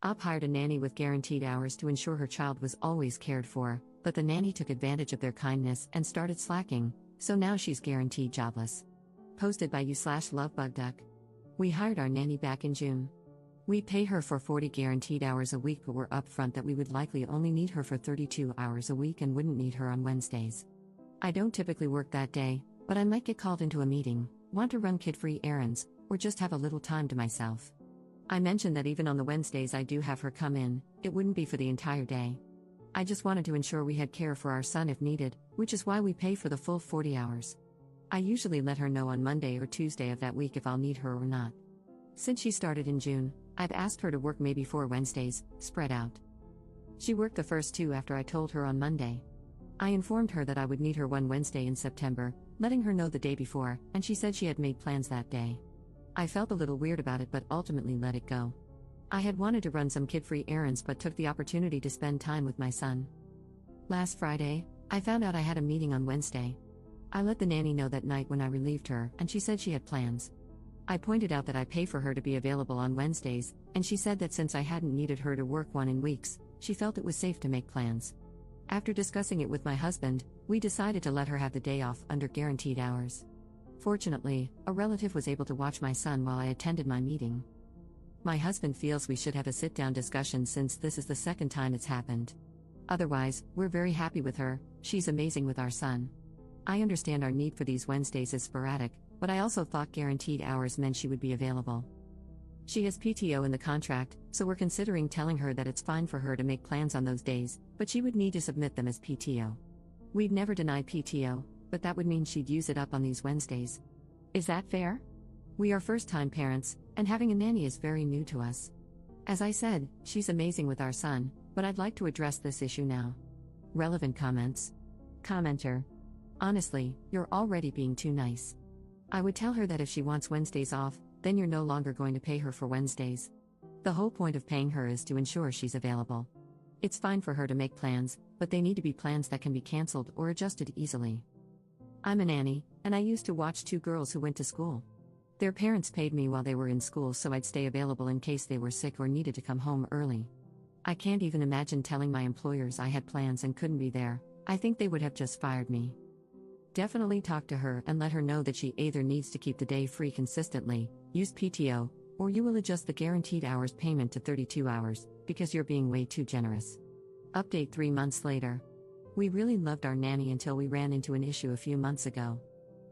Op hired a nanny with guaranteed hours to ensure her child was always cared for, but the nanny took advantage of their kindness and started slacking, so now she's guaranteed jobless. Posted by you/lovebugduck. We hired our nanny back in June. We pay her for 40 guaranteed hours a week, but we're upfront that we would likely only need her for 32 hours a week and wouldn't need her on Wednesdays. I don't typically work that day, but I might get called into a meeting, want to run kid-free errands, or just have a little time to myself. I mentioned that even on the Wednesdays I do have her come in, it wouldn't be for the entire day. I just wanted to ensure we had care for our son if needed, which is why we pay for the full 40 hours. I usually let her know on Monday or Tuesday of that week if I'll need her or not. Since she started in June, I've asked her to work maybe 4 Wednesdays, spread out. She worked the first 2 after I told her on Monday. I informed her that I would need her one Wednesday in September, letting her know the day before, and she said she had made plans that day. I felt a little weird about it but ultimately let it go. I had wanted to run some kid-free errands but took the opportunity to spend time with my son. Last Friday, I found out I had a meeting on Wednesday. I let the nanny know that night when I relieved her, and she said she had plans. I pointed out that I pay for her to be available on Wednesdays, and she said that since I hadn't needed her to work one in weeks, she felt it was safe to make plans. After discussing it with my husband, we decided to let her have the day off under guaranteed hours. Fortunately, a relative was able to watch my son while I attended my meeting. My husband feels we should have a sit-down discussion since this is the second time it's happened. Otherwise, we're very happy with her, she's amazing with our son. I understand our need for these Wednesdays is sporadic, but I also thought guaranteed hours meant she would be available. She has PTO in the contract, so we're considering telling her that it's fine for her to make plans on those days, but she would need to submit them as PTO. We'd never denied PTO, but that would mean she'd use it up on these Wednesdays. Is that fair? We are first-time parents, and having a nanny is very new to us. As I said, she's amazing with our son, but I'd like to address this issue now. Relevant comments. Commenter. Honestly, you're already being too nice. I would tell her that if she wants Wednesdays off, then you're no longer going to pay her for Wednesdays. The whole point of paying her is to ensure she's available. It's fine for her to make plans, but they need to be plans that can be cancelled or adjusted easily. I'm a nanny, and I used to watch 2 girls who went to school. Their parents paid me while they were in school so I'd stay available in case they were sick or needed to come home early. I can't even imagine telling my employers I had plans and couldn't be there. I think they would have just fired me. Definitely talk to her and let her know that she either needs to keep the day free consistently, use PTO, or you will adjust the guaranteed hours payment to 32 hours, because you're being way too generous. Update 3 months later. We really loved our nanny until we ran into an issue a few months ago.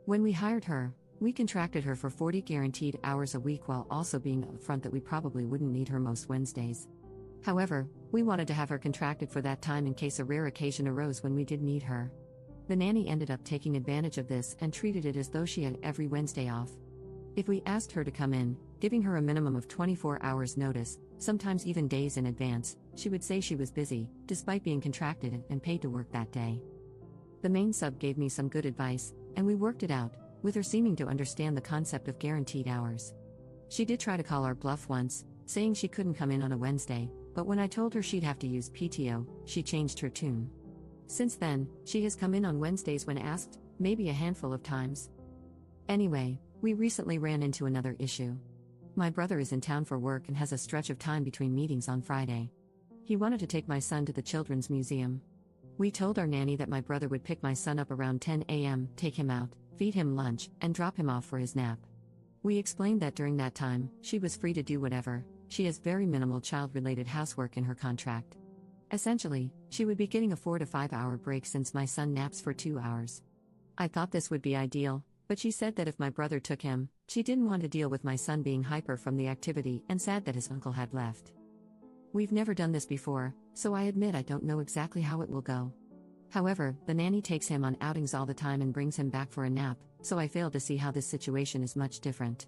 When we hired her, we contracted her for 40 guaranteed hours a week while also being upfront that we probably wouldn't need her most Wednesdays. However, we wanted to have her contracted for that time in case a rare occasion arose when we did need her. The nanny ended up taking advantage of this and treated it as though she had every Wednesday off. If we asked her to come in, giving her a minimum of 24 hours notice, sometimes even days in advance, she would say she was busy, despite being contracted and paid to work that day. The main sub gave me some good advice, and we worked it out, with her seeming to understand the concept of guaranteed hours. She did try to call our bluff once, saying she couldn't come in on a Wednesday, but when I told her she'd have to use PTO, she changed her tune. Since then, she has come in on Wednesdays when asked, maybe a handful of times. Anyway, we recently ran into another issue. My brother is in town for work and has a stretch of time between meetings on Friday. He wanted to take my son to the Children's Museum. We told our nanny that my brother would pick my son up around 10 a.m., take him out, feed him lunch, and drop him off for his nap. We explained that during that time, she was free to do whatever. She has very minimal child-related housework in her contract. Essentially, she would be getting a 4 to 5 hour break since my son naps for 2 hours. I thought this would be ideal, but she said that if my brother took him, she didn't want to deal with my son being hyper from the activity and sad that his uncle had left. We've never done this before, so I admit I don't know exactly how it will go. However, the nanny takes him on outings all the time and brings him back for a nap, so I fail to see how this situation is much different.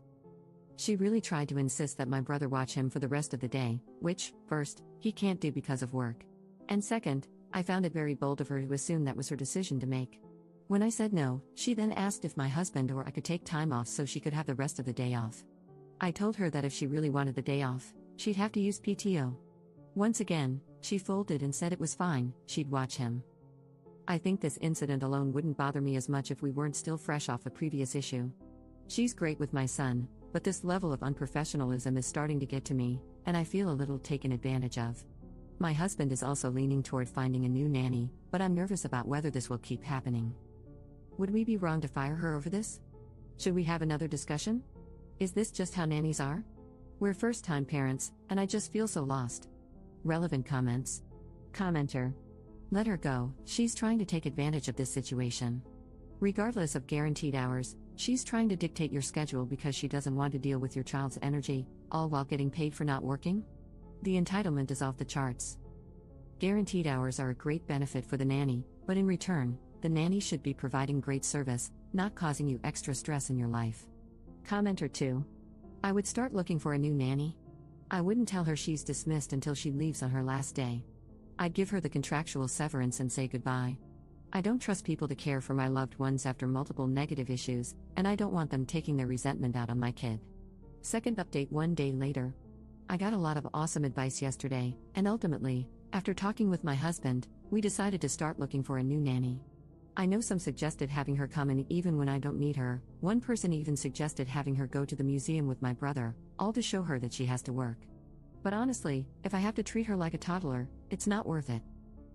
She really tried to insist that my brother watch him for the rest of the day, which, first, he can't do because of work. And second, I found it very bold of her to assume that was her decision to make. When I said no, she then asked if my husband or I could take time off so she could have the rest of the day off. I told her that if she really wanted the day off, she'd have to use PTO. Once again, she folded and said it was fine, she'd watch him. I think this incident alone wouldn't bother me as much if we weren't still fresh off a previous issue. She's great with my son, but this level of unprofessionalism is starting to get to me, and I feel a little taken advantage of. My husband is also leaning toward finding a new nanny, but I'm nervous about whether this will keep happening. Would we be wrong to fire her over this? Should we have another discussion? Is this just how nannies are? We're first-time parents, and I just feel so lost. Relevant comments. Commenter. Let her go, she's trying to take advantage of this situation. Regardless of guaranteed hours, she's trying to dictate your schedule because she doesn't want to deal with your child's energy, all while getting paid for not working? The entitlement is off the charts. Guaranteed hours are a great benefit for the nanny, but in return, the nanny should be providing great service, not causing you extra stress in your life. Commenter 2. I would start looking for a new nanny. I wouldn't tell her she's dismissed until she leaves on her last day. I'd give her the contractual severance and say goodbye. I don't trust people to care for my loved ones after multiple negative issues, and I don't want them taking their resentment out on my kid. Second update 1 day later. I got a lot of awesome advice yesterday, and ultimately, after talking with my husband, we decided to start looking for a new nanny. I know some suggested having her come in even when I don't need her. One person even suggested having her go to the museum with my brother, all to show her that she has to work. But honestly, if I have to treat her like a toddler, it's not worth it.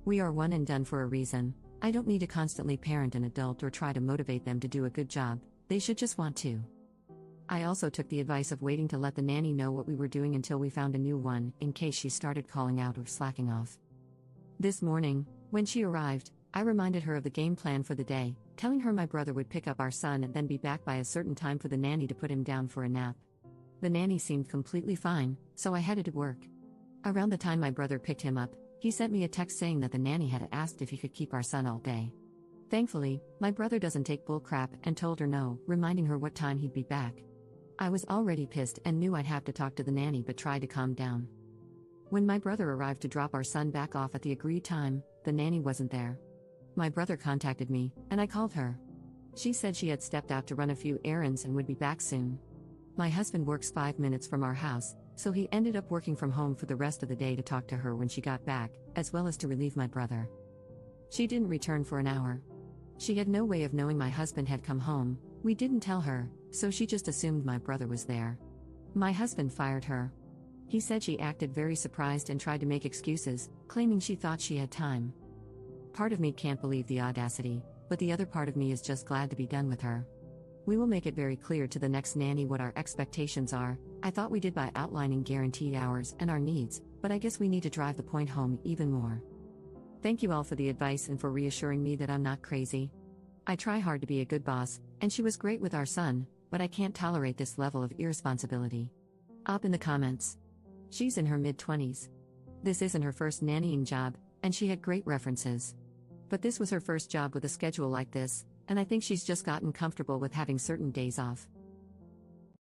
We are one and done for a reason. I don't need to constantly parent an adult or try to motivate them to do a good job, they should just want to. I also took the advice of waiting to let the nanny know what we were doing until we found a new one, in case she started calling out or slacking off. This morning, when she arrived, I reminded her of the game plan for the day, telling her my brother would pick up our son and then be back by a certain time for the nanny to put him down for a nap. The nanny seemed completely fine, so I headed to work. Around the time my brother picked him up, he sent me a text saying that the nanny had asked if he could keep our son all day. Thankfully, my brother doesn't take bull crap and told her no, reminding her what time he'd be back. I was already pissed and knew I'd have to talk to the nanny but tried to calm down. When my brother arrived to drop our son back off at the agreed time, the nanny wasn't there. My brother contacted me, and I called her. She said she had stepped out to run a few errands and would be back soon. My husband works 5 minutes from our house, so he ended up working from home for the rest of the day to talk to her when she got back, as well as to relieve my brother. She didn't return for an hour. She had no way of knowing my husband had come home. We didn't tell her, so she just assumed my brother was there. My husband fired her. He said she acted very surprised and tried to make excuses, claiming she thought she had time. Part of me can't believe the audacity, but the other part of me is just glad to be done with her. We will make it very clear to the next nanny what our expectations are. I thought we did by outlining guaranteed hours and our needs, but I guess we need to drive the point home even more. Thank you all for the advice and for reassuring me that I'm not crazy. I try hard to be a good boss, and she was great with our son, but I can't tolerate this level of irresponsibility. Up in the comments. She's in her mid-20s. This isn't her first nannying job, and she had great references. But this was her first job with a schedule like this, and I think she's just gotten comfortable with having certain days off.